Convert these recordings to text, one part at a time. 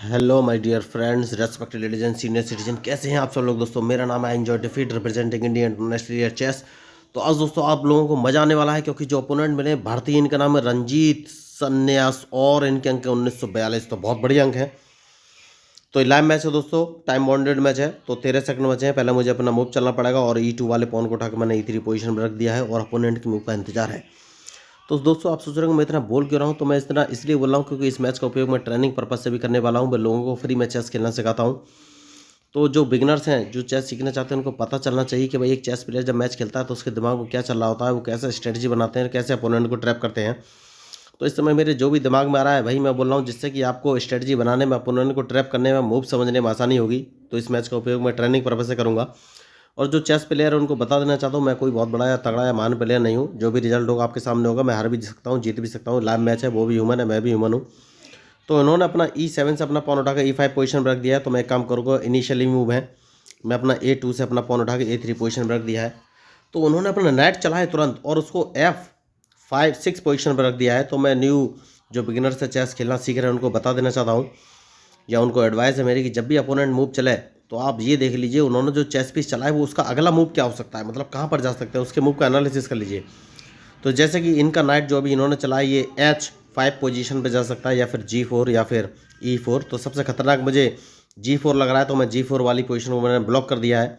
Hello my dear friends, respected ladies and senior citizen, कैसे हैं आप सब लोग। दोस्तों मेरा नाम है enjoy defeat representing India international chess. तो आज दोस्तों आप लोगों को मजा आने वाला है क्योंकि जो ओपोनेंट मिले भारतीय, इनका नाम है रंजीत सन्यास और इनके अंक है 1942। तो बहुत बढ़िया अंक है। तो लाइव मैच है दोस्तों, टाइम बाउंडेड मैच है। तो 13 सेकंड बचे हैं। पहले मुझे अपना मूव चलना पड़ेगा और E2 वाले पॉन को उठाकर मैंने E3 पोजीशन में रख दिया है और अपोनेंट की मूव का इंतजार है। तो दोस्तों आप सोच रहे हो मैं इतना बोल क्यों रहा हूँ, तो मैं इतना इसलिए बोल रहा हूँ क्योंकि इस मैच का उपयोग मैं ट्रेनिंग पर्पज से भी करने वाला हूँ। मैं लोगों को फ्री में चेस खेलना सिखाता हूँ। तो जो बिगनर्स हैं, जो चेस सीखना चाहते हैं, उनको पता चलना चाहिए कि भाई एक चेस प्लेयर जब मैच खेलता है तो उसके दिमाग में क्या चल रहा होता है, वो कैसे स्ट्रेटजी बनाते हैं, कैसे अपोनेंट को ट्रैप करते हैं। तो इस समय मेरे जो भी दिमाग में आ रहा है वही मैं बोल रहा हूँ, जिससे कि आपको स्ट्रेटजी बनाने में, अपोनेंट को ट्रैप करने में, मूव समझने में आसानी होगी। तो इस मैच का उपयोग मैं ट्रेनिंग पर्पज से करूँगा। और जो चेस प्लेयर है उनको बता देना चाहता हूँ, मैं कोई बहुत बड़ा या तगड़ा या महान प्लेयर नहीं हूँ। जो भी रिजल्ट होगा आपके सामने होगा। मैं हार भी सकता हूँ, जीत भी सकता हूँ। लाइव मैच है, वो भी ह्यूमन है, मैं भी ह्यूमन हूँ। तो इन्होंने अपना E7 से अपना पॉन उठाकर E5 पोजीशन पर रख दिया है। तो मैं एक काम करूँगा, इनिशियली मूव है, मैं अपना A2 से अपना पॉन उठा के A3 पोजीशन पर रख दिया है। तो उन्होंने अपना नाइट चला है तुरंत और उसको F5-6 पोजीशन पर रख दिया है। तो मैं न्यू जो बिगिनर से चेस खेलना सीख रहे हैं उनको बता देना चाहता हूँ, या उनको एडवाइस है मेरी कि जब भी अपोनेंट मूव चले तो आप ये देख लीजिए उन्होंने जो चेस पीस चला है वो उसका अगला मूव क्या हो सकता है, मतलब कहाँ पर जा सकते हैं, उसके मूव का एनालिसिस कर लीजिए। तो जैसे कि इनका नाइट जो अभी इन्होंने चला है ये H5 पोजीशन पे जा सकता है, या फिर G4 या फिर E4। तो सबसे खतरनाक मुझे G4 लग रहा है, तो मैं G4 वाली पोजीशन को मैंने ब्लॉक कर दिया है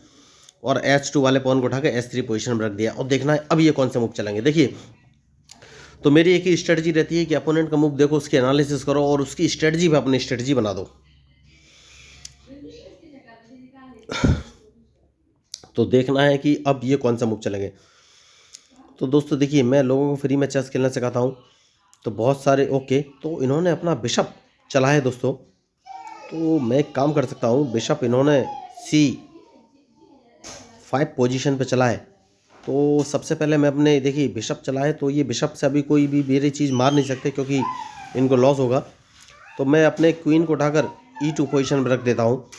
और H2 वाले पॉन को उठा के S3 पोजीशन में रख दिया। और देखना है अब ये कौन से मूव चलेंगे। देखिए, तो मेरी एक ही स्ट्रेटजी रहती है कि अपोनेंट का मूव देखो, उसकी एनालिसिस करो और उसकी स्ट्रेटजी पे अपनी स्ट्रेटजी बना दो। तो देखना है कि अब ये कौन सा मूव चलेंगे। तो दोस्तों देखिए, मैं लोगों को फ्री में चेस खेलना सिखाता हूँ। तो बहुत सारे ओके, तो इन्होंने अपना बिशप चला है दोस्तों। तो मैं एक काम कर सकता हूँ, बिशप इन्होंने C5 पोजीशन पे चला है। तो सबसे पहले मैं अपने, देखिए बिशप चला है तो ये बिशप से अभी कोई भी मेरी चीज़ मार नहीं सकते क्योंकि इनको लॉस होगा। तो मैं अपने क्वीन को उठाकर E2 पोजीशन में रख देता हूँ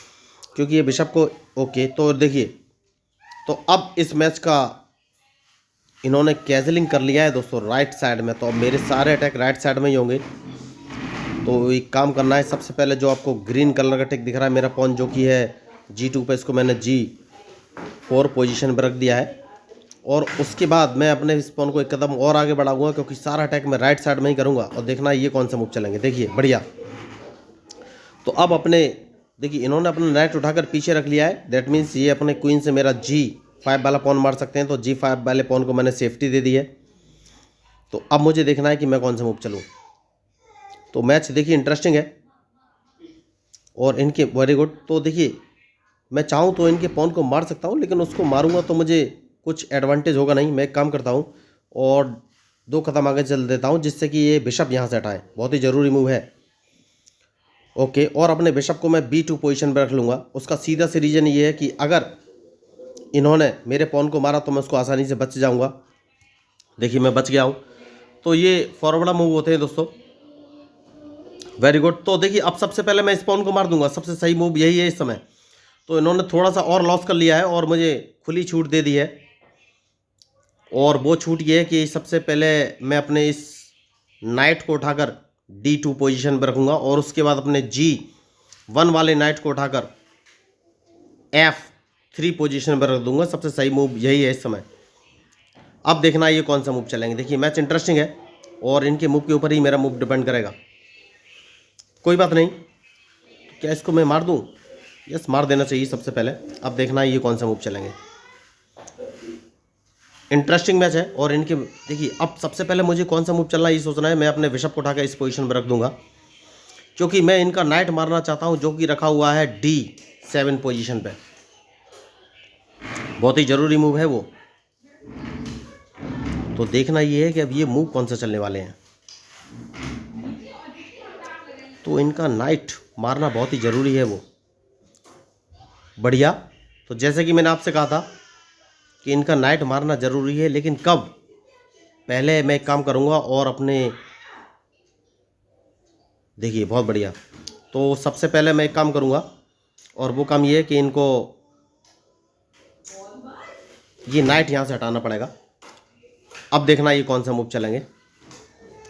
क्योंकि ये बिशप को ओके। तो देखिए, तो अब इस मैच का इन्होंने कैजलिंग कर लिया है दोस्तों राइट साइड में। तो अब मेरे सारे अटैक राइट साइड में ही होंगे। तो एक काम करना है, सबसे पहले जो आपको ग्रीन कलर का टिक दिख रहा है मेरा पॉन जो कि है G2 पे, इसको मैंने G4 पोजीशन पर रख दिया है। और उसके बाद मैं अपने इस पॉन को एक कदम और आगे बढ़ाऊंगा क्योंकि सारा अटैक मैं राइट साइड में ही करूंगा। और देखना ये कौन से मूव चलेंगे। देखिए बढ़िया। तो अब अपने, देखिए इन्होंने अपना नाइट उठाकर पीछे रख लिया है। दैट मीन्स ये अपने क्वीन से मेरा G5 वाला पॉन मार सकते हैं। तो G5 वाले पॉन को मैंने सेफ्टी दे दी है। तो अब मुझे देखना है कि मैं कौन सा मूव चलूँ। तो मैच देखिए इंटरेस्टिंग है और इनके वेरी गुड। तो देखिए, मैं चाहूँ तो इनके पॉन को मार सकता हूँ, लेकिन उसको मारूंगा तो मुझे कुछ एडवांटेज होगा नहीं। मैं एक काम करता हूँ और 2 कदम आगे चल देता हूँ जिससे कि ये बिशप यहाँ से हटाए। बहुत ही ज़रूरी मूव है। ओके, और अपने बिशप को मैं B2 पोजीशन पर रख लूँगा। उसका सीधा से रीज़न ये है कि अगर इन्होंने मेरे पॉन को मारा तो मैं उसको आसानी से बच जाऊँगा। देखिए मैं बच गया हूँ। तो ये फॉरवर्ड मूव होते हैं दोस्तों। Very good. तो देखिए, अब सबसे पहले मैं इस पॉन को मार दूंगा, सबसे सही मूव यही है इस समय। तो इन्होंने थोड़ा सा और लॉस कर लिया है और मुझे खुली छूट दे दी है। और वो छूट ये है कि सबसे पहले मैं अपने इस नाइट को उठाकर D2 पोजीशन पर रखूंगा और उसके बाद अपने G1 वाले नाइट को उठाकर F3 पोजीशन पर रख दूंगा। सबसे सही मूव यही है इस समय। अब देखना ये कौन सा मूव चलेंगे। देखिए मैच इंटरेस्टिंग है और इनके मूव के ऊपर ही मेरा मूव डिपेंड करेगा। कोई बात नहीं, तो क्या इसको मैं मार दूं? यस, मार देना चाहिए सबसे पहले। अब देखना ये कौन सा मूव चलेंगे। इंटरेस्टिंग मैच है और इनके, देखिए अब सबसे पहले मुझे कौन सा मूव चलना है ये सोचना है। मैं अपने बिशप को उठाकर इस पोजीशन पर रख दूंगा क्योंकि मैं इनका नाइट मारना चाहता हूं जो कि रखा हुआ है D7 पोजीशन पे। बहुत ही ज़रूरी मूव है वो। तो देखना ये है कि अब ये मूव कौन सा चलने वाले हैं। तो इनका नाइट मारना बहुत ही ज़रूरी है वो। बढ़िया। तो जैसे कि मैंने आपसे कहा था कि इनका नाइट मारना ज़रूरी है, लेकिन कब? पहले मैं एक काम करूँगा और अपने, देखिए बहुत बढ़िया। तो सबसे पहले मैं एक काम करूँगा और वो काम ये है कि इनको ये नाइट यहाँ से हटाना पड़ेगा। अब देखना ये कौन सा मूव चलेंगे।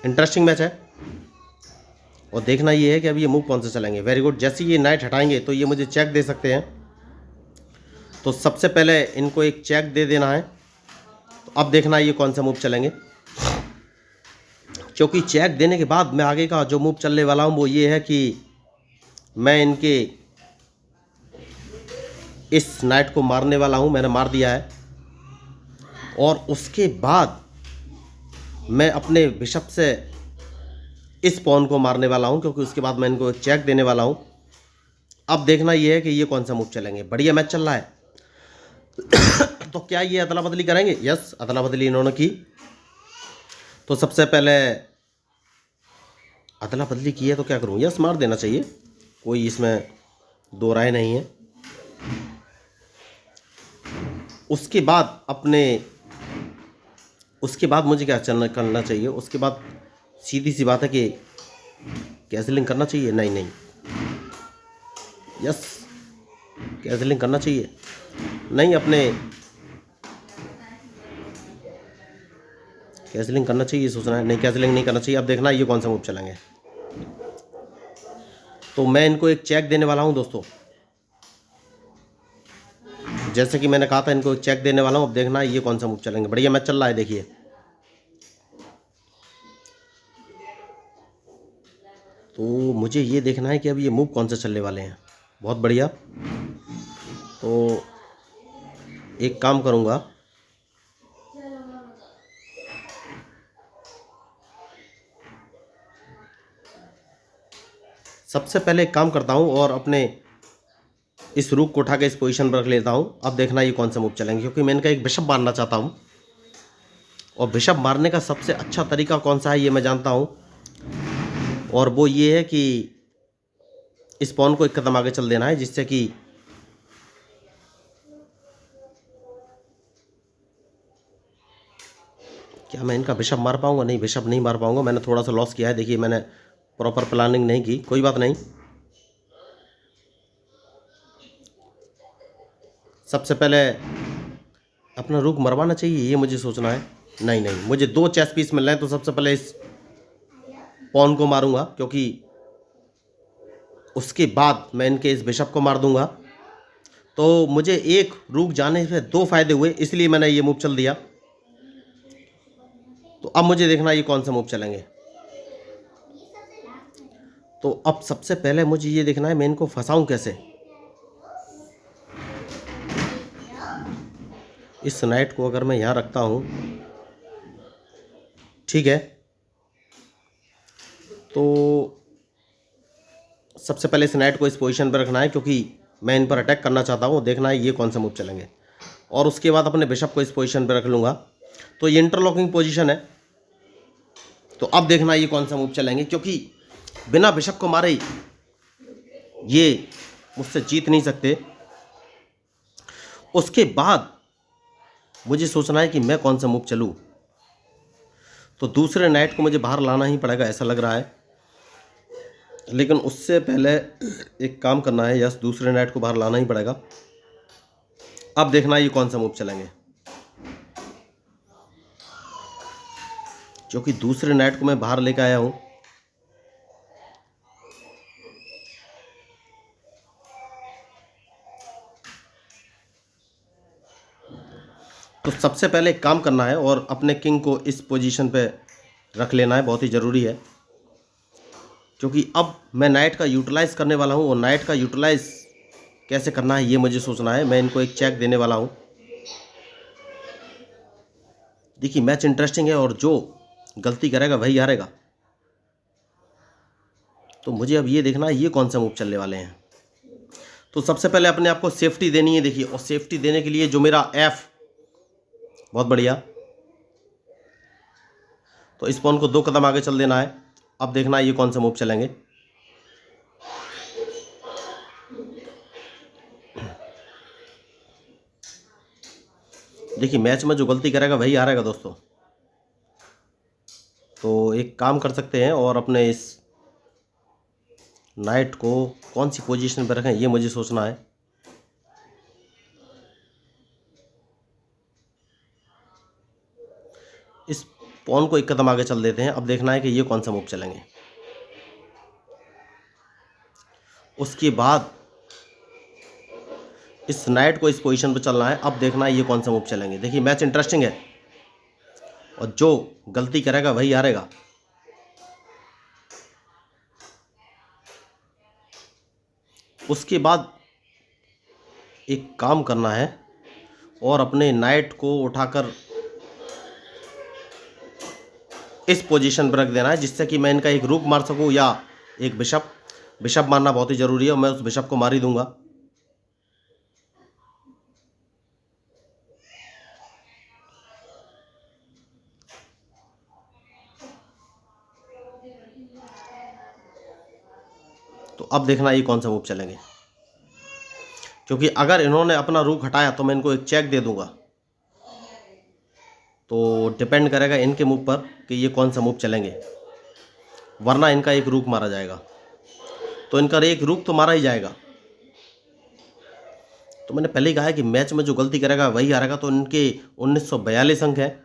इंटरेस्टिंग मैच है और देखना ये है कि अब ये मूव कौन से चलेंगे। Very good. जैसे ये नाइट हटाएंगे तो ये मुझे चेक दे सकते हैं। तो सबसे पहले इनको एक चेक दे देना है। तो अब देखना ये कौन सा मूव चलेंगे, क्योंकि चेक देने के बाद मैं आगे का जो मूव चलने वाला हूँ वो ये है कि मैं इनके इस नाइट को मारने वाला हूँ। मैंने मार दिया है और उसके बाद मैं अपने बिशप से इस पॉन को मारने वाला हूँ, क्योंकि उसके बाद मैं इनको एक चेक देने वाला हूँ। अब देखना ये है कि ये कौन सा मूव चलेंगे। बढ़िया मैच चल रहा है। तो क्या ये अदला बदली करेंगे? यस, अदला बदली इन्होंने की। तो सबसे पहले अदला बदली की है तो क्या करूँ? यस, मार देना चाहिए, कोई इसमें दो राय नहीं है। उसके बाद मुझे क्या करना चाहिए? उसके बाद सीधी सी बात है कि कैंसिलिंग करना चाहिए। नहीं, यस, कैंसिलिंग करना चाहिए। नहीं, अपने कैंसिलिंग करना चाहिए सोचना है। नहीं, कैंसिलिंग नहीं करना चाहिए। अब देखना ये कौन सा मूव चलेंगे। तो मैं इनको एक चेक देने वाला हूं दोस्तों, जैसे कि मैंने कहा था इनको एक चेक देने वाला हूं। अब देखना ये कौन सा मूव चलेंगे। बढ़िया मैच चल रहा है, देखिए। तो मुझे ये देखना है कि अब ये मूव कौन से चलने वाले हैं। बहुत बढ़िया। तो एक काम करूंगा, सबसे पहले एक काम करता हूं और अपने इस रूक को उठा के इस पोजीशन पर रख लेता हूं। अब देखना ये कौन सा मूव चलेंगे, क्योंकि मैं इनका एक बिशप मारना चाहता हूं और बिशप मारने का सबसे अच्छा तरीका कौन सा है ये मैं जानता हूं, और वो ये है कि इस पॉन को एक कदम आगे चल देना है, जिससे कि क्या मैं इनका बिशप मार पाऊंगा? नहीं, बिशप नहीं मार पाऊंगा। मैंने थोड़ा सा लॉस किया है। देखिए, मैंने प्रॉपर प्लानिंग नहीं की। कोई बात नहीं। सबसे पहले अपना रुक मरवाना चाहिए, ये मुझे सोचना है। नहीं, मुझे दो चेस पीस मिल रहे हैं, तो सबसे पहले इस पॉन को मारूंगा, क्योंकि उसके बाद मैं इनके इस बिशप को मार दूंगा। तो मुझे एक रुक जाने से दो फायदे हुए, इसलिए मैंने ये मूव चल दिया। तो अब मुझे देखना ये कौन सा मूव चलेंगे। तो अब सबसे पहले मुझे ये देखना है मैं इनको फंसाऊं कैसे। इस नाइट को अगर मैं यहाँ रखता हूँ, ठीक है, तो सबसे पहले इस नाइट को इस पोजीशन पर रखना है, क्योंकि मैं इन पर अटैक करना चाहता हूँ। देखना है ये कौन सा मूव चलेंगे, और उसके बाद अपने बिशप को इस पोजीशन पर रख लूँगा। तो ये इंटरलॉकिंग पोजीशन है। तो अब देखना ये कौन सा मूव चलेंगे, क्योंकि बिना बिशप को मारे ये मुझसे जीत नहीं सकते। उसके बाद मुझे सोचना है कि मैं कौन सा मूव चलूँ। तो दूसरे नाइट को मुझे बाहर लाना ही पड़ेगा, ऐसा लग रहा है। लेकिन उससे पहले एक काम करना है। यस, दूसरे नाइट को बाहर लाना ही पड़ेगा। अब देखना ये कौन सा मूव चलेंगे, क्योंकि दूसरे नाइट को मैं बाहर लेकर आया हूं। तो सबसे पहले एक काम करना है और अपने किंग को इस पोजीशन पे रख लेना है, बहुत ही ज़रूरी है। क्योंकि अब मैं नाइट का यूटिलाइज़ करने वाला हूं, और नाइट का यूटिलाइज़ कैसे करना है ये मुझे सोचना है। मैं इनको एक चेक देने वाला हूं। देखिए, मैच इंटरेस्टिंग है और जो गलती करेगा वही हारेगा। तो मुझे अब ये देखना है ये कौन सा मूव चलने वाले हैं। तो सबसे पहले अपने आप को सेफ्टी देनी है। देखिए, और सेफ्टी देने के लिए जो मेरा एफ, बहुत बढ़िया। तो इस पॉन को दो कदम आगे चल देना है। अब देखना है ये कौन सा मूव चलेंगे। देखिए, मैच में जो गलती करेगा वही हारेगा दोस्तों। तो एक काम कर सकते हैं और अपने इस नाइट को कौन सी पोजीशन पर रखें ये मुझे सोचना है। इस पॉन को एक कदम आगे चल देते हैं। अब देखना है कि ये कौन सा मूव चलेंगे। उसके बाद इस नाइट को इस पोजीशन पर चलना है। अब देखना है ये कौन सा मूव चलेंगे। देखिए मैच इंटरेस्टिंग है और जो गलती करेगा वही हारेगा। उसके बाद एक काम करना है और अपने नाइट को उठाकर इस पोजीशन पर रख देना है, जिससे कि मैं इनका एक रूक मार सकूं या एक बिशप। बिशप मारना बहुत ही ज़रूरी है और मैं उस बिशप को मार ही दूंगा। तो अब देखना ये कौन सा मूव चलेंगे, क्योंकि अगर इन्होंने अपना रूक हटाया तो मैं इनको एक चेक दे दूंगा। तो डिपेंड करेगा इनके मूव पर कि ये कौन सा मूव चलेंगे, वरना इनका एक रूक मारा जाएगा। तो इनका एक रूक तो मारा ही जाएगा। तो मैंने पहले ही कहा है कि मैच में जो गलती करेगा वही हारेगा। तो इनके 1942 अंक हैं।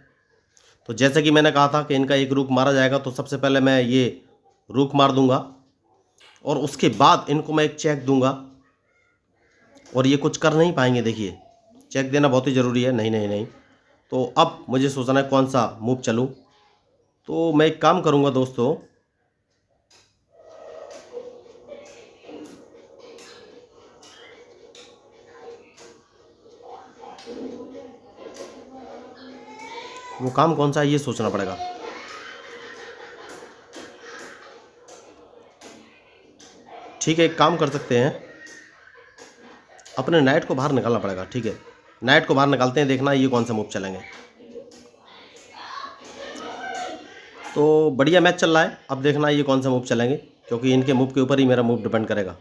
तो जैसे कि मैंने कहा था कि इनका एक रूक मारा जाएगा, तो सबसे पहले मैं ये रूक मार दूंगा और उसके बाद इनको मैं एक चेक दूंगा और ये कुछ कर नहीं पाएंगे। देखिए चेक देना बहुत ही ज़रूरी है। नहीं नहीं नहीं, तो अब मुझे सोचना है कौन सा मूव चलूं। तो मैं एक काम करूंगा दोस्तों, वो काम कौन सा है ये सोचना पड़ेगा। ठीक है, एक काम कर सकते हैं, अपने नाइट को बाहर निकालना पड़ेगा। ठीक है, नाइट को बाहर निकालते हैं, देखना ये कौन सा मूव चलेंगे। तो बढ़िया मैच चल रहा है। अब देखना ये कौन सा मूव चलेंगे, क्योंकि इनके मूव के ऊपर ही मेरा मूव डिपेंड करेगा।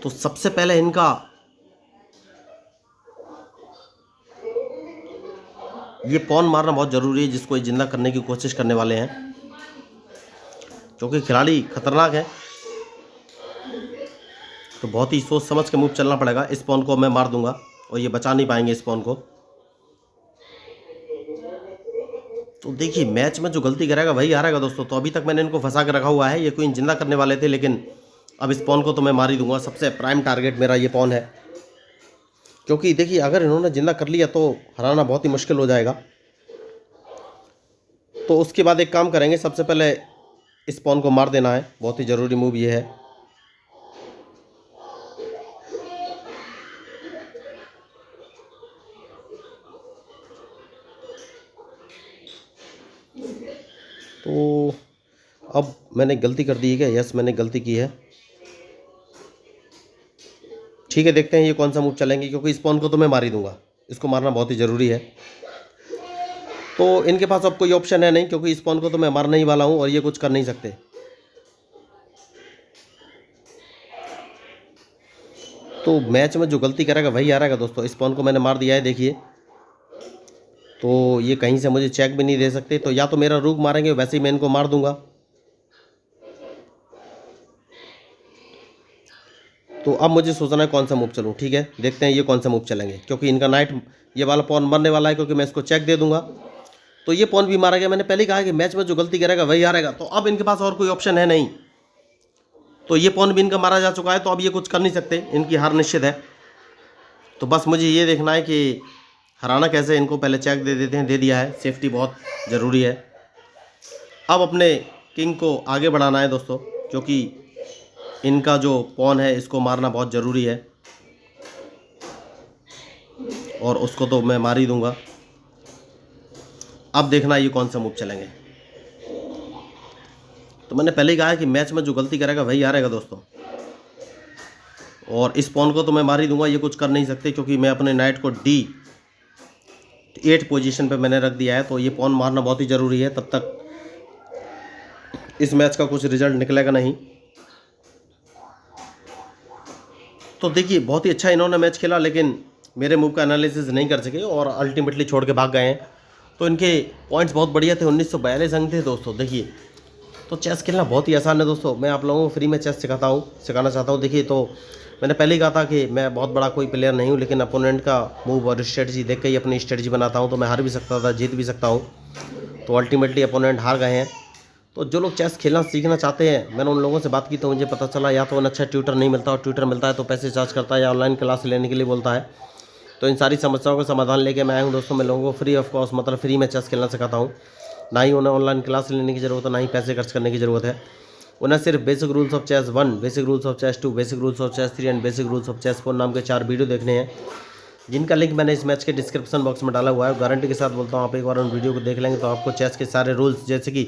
तो सबसे पहले इनका ये पॉन मारना बहुत ज़रूरी है, जिसको ये जिंदा करने की कोशिश करने वाले हैं, क्योंकि खिलाड़ी खतरनाक है। तो बहुत ही सोच समझ के मूव चलना पड़ेगा। इस पॉन को मैं मार दूंगा और ये बचा नहीं पाएंगे इस पॉन को। तो देखिए मैच में जो गलती करेगा वही हारेगा दोस्तों। तो अभी तक मैंने इनको फंसा के रखा हुआ है। ये क्वीन जिंदा करने वाले थे, लेकिन अब इस पॉन को तो मैं मार ही दूंगा। सबसे प्राइम टारगेट मेरा ये पॉन है, क्योंकि देखिए अगर इन्होंने जिंदा कर लिया तो हराना बहुत ही मुश्किल हो जाएगा। तो उसके बाद एक काम करेंगे, सबसे पहले इस पॉन को मार देना है। बहुत ही ज़रूरी मूव ये है। तो अब मैंने गलती कर दी है क्या? यस, मैंने गलती की है। ठीक है, देखते हैं ये कौन सा मूव चलेंगे, क्योंकि इस पॉन को तो मैं मार ही दूंगा। इसको मारना बहुत ही ज़रूरी है। तो इनके पास अब कोई ऑप्शन है नहीं, क्योंकि इस पॉन को तो मैं मारने ही वाला हूँ और ये कुछ कर नहीं सकते। तो मैच में जो गलती करेगा वही हारेगा दोस्तों। इस पॉन को मैंने मार दिया है, देखिए। तो ये कहीं से मुझे चेक भी नहीं दे सकते। तो या तो मेरा रूक मारेंगे, वैसे ही मैं इनको मार दूंगा। तो अब मुझे सोचना है कौन सा मूव चलूँ। ठीक है, देखते हैं ये कौन सा मूव चलेंगे, क्योंकि इनका नाइट ये वाला पॉन मरने वाला है, क्योंकि मैं इसको चेक दे दूंगा। तो ये पॉन भी मारा गया। मैंने पहले ही कहा कि मैच में जो गलती करेगा वही हारेगा। तो अब इनके पास और कोई ऑप्शन है नहीं। तो ये पॉन भी इनका मारा जा चुका है, तो अब ये कुछ कर नहीं सकते। इनकी हार निश्चित है। तो बस मुझे ये देखना है कि हराना कैसे। इनको पहले चेक दे देते हैं। दे दिया है। सेफ्टी बहुत ज़रूरी है। अब अपने किंग को आगे बढ़ाना है दोस्तों, क्योंकि इनका जो पॉन है इसको मारना बहुत ज़रूरी है और उसको तो मैं मार ही दूंगा। अब देखना ये कौन सा मूव चलेंगे। तो मैंने पहले ही कहा है कि मैच में जो गलती करेगा वही हारेगा दोस्तों। और इस पॉन को तो मैं मार ही दूंगा। ये कुछ कर नहीं सकते, क्योंकि मैं अपने नाइट को D8 पोजीशन पे मैंने रख दिया है। तो ये पॉन मारना बहुत ही ज़रूरी है, तब तक इस मैच का कुछ रिजल्ट निकलेगा नहीं। तो देखिए बहुत ही अच्छा इन्होंने मैच खेला, लेकिन मेरे मूव का एनालिसिस नहीं कर सके और अल्टीमेटली छोड़ के भाग गए हैं। तो इनके पॉइंट्स बहुत बढ़िया थे। 1942 अंक थे दोस्तों। देखिए तो चेस खेलना बहुत ही आसान है दोस्तों। मैं आप लोगों को फ्री में चेस सिखाना चाहता हूँ। देखिए तो मैंने पहले ही कहा था कि मैं बहुत बड़ा कोई प्लेयर नहीं हूँ, लेकिन अपोनेंट का मूव और स्ट्रेटजी देख के ही अपनी स्ट्रेटजी बनाता हूँ। तो मैं हार भी सकता था, जीत भी सकता हूँ। तो अल्टीमेटली अपोनेंट हार गए हैं। तो जो लोग चेस खेलना सीखना चाहते हैं, मैंने उन लोगों से बात की तो मुझे पता चला या तो उन्हें अच्छा ट्यूटर नहीं मिलता, और ट्यूटर मिलता है तो पैसे चार्ज करता है या ऑनलाइन क्लास लेने के लिए बोलता है। तो इन सारी समस्याओं का समाधान लेके मैं आया हूँ दोस्तों। मैं लोगों को फ्री ऑफ कॉस्ट, मतलब फ्री में चेस खेलना सिखाता हूँ। ना ही उन्हें ऑनलाइन क्लास लेने की ज़रूरत है, ना ही पैसे खर्च करने की ज़रूरत है। उन्हें सिर्फ basic rules of chess 1, basic rules of chess 2, basic rules of chess 3 and basic rules of chess 4 नाम के 4 वीडियो देखने हैं, जिनका लिंक मैंने इस मैच के डिस्क्रिप्शन बॉक्स में डाला हुआ है। गारंटी के साथ बोलता हूँ, आप एक बार उन वीडियो को देख लेंगे तो आपको चेस के सारे रूल्स, जैसे कि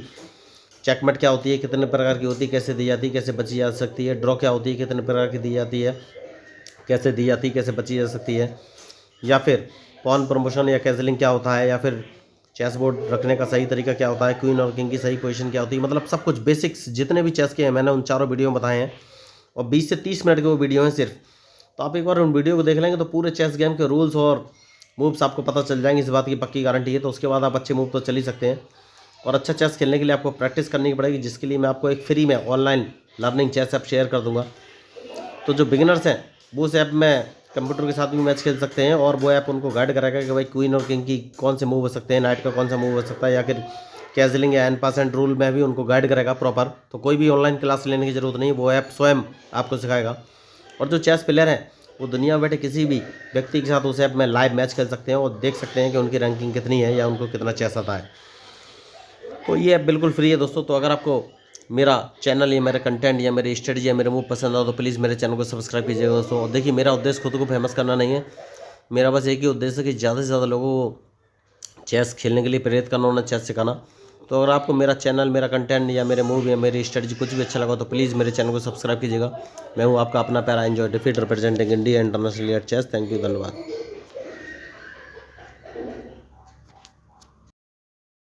चेकमेट क्या होती है, कितने प्रकार की होती है, कैसे दी जाती है, कैसे बची जा सकती है, ड्रॉ क्या होती है, कितने प्रकार की दी जाती है, कैसे दी जाती है, कैसे बची जा सकती है, या फिर पॉन प्रमोशन या कैसलिंग क्या होता है, या फिर चेस बोर्ड रखने का सही तरीका क्या होता है, क्वीन और किंग की सही पोजीशन क्या होती है, मतलब सब कुछ बेसिक्स जितने भी चेस के हैं मैंने उन चारों वीडियो में बताए हैं। और 20 से 30 मिनट के वो वीडियो हैं सिर्फ। तो आप एक बार उन वीडियो को देख लेंगे तो पूरे चेस गेम के रूल्स और मूव्स आपको पता चल जाएंगे, इस बात की पक्की गारंटी है। तो उसके बाद आप अच्छे मूव तो चल ही सकते हैं। और अच्छा चेस खेलने के लिए आपको प्रैक्टिस करनी पड़ेगी, जिसके लिए मैं आपको एक फ्री में online learning chess app share कर दूंगा। तो जो बिगिनर्स हैं वो उस ऐप में कंप्यूटर के साथ भी मैच खेल सकते हैं, और वो ऐप उनको गाइड करेगा कि भाई क्वीन और किंग की कौन से मूव हो सकते हैं, नाइट का कौन सा मूव हो सकता है, या फिर कैसलिंग या एन पास एंड रूल में भी उनको गाइड करेगा प्रॉपर। तो कोई भी ऑनलाइन क्लास लेने की ज़रूरत नहीं, वो ऐप स्वयं आपको सिखाएगा। और जो चेस प्लेयर हैं वो दुनिया में बैठे किसी भी व्यक्ति के साथ उस ऐप में लाइव मैच खेल सकते हैं और देख सकते हैं कि उनकी रैंकिंग कितनी है या उनको कितना चेस आता है। तो ये ऐप बिल्कुल फ्री है दोस्तों। तो अगर आपको मेरा चैनल या मेरा कंटेंट या मेरी स्ट्रेटजी या मेरे मूव पसंद आओ तो प्लीज़ मेरे चैनल को सब्सक्राइब कीजिएगा दोस्तों। और देखिए, मेरा उद्देश्य खुद को फेमस करना नहीं है, मेरा बस एक ही उद्देश्य है कि ज़्यादा से ज़्यादा लोगों को चेस खेलने के लिए प्रेरित करना, उन्हें चेस सिखाना। तो अगर आपको मेरा चैनल, मेरा कंटेंट या मेरे मूव या मेरी स्ट्रेटजी कुछ भी अच्छा लगा तो प्लीज़ मेरे चैनल को सब्सक्राइब कीजिएगा। मैं हूँ आपका अपना प्यारा enjoy defeat representing India international at chess. Thank you, धन्यवाद।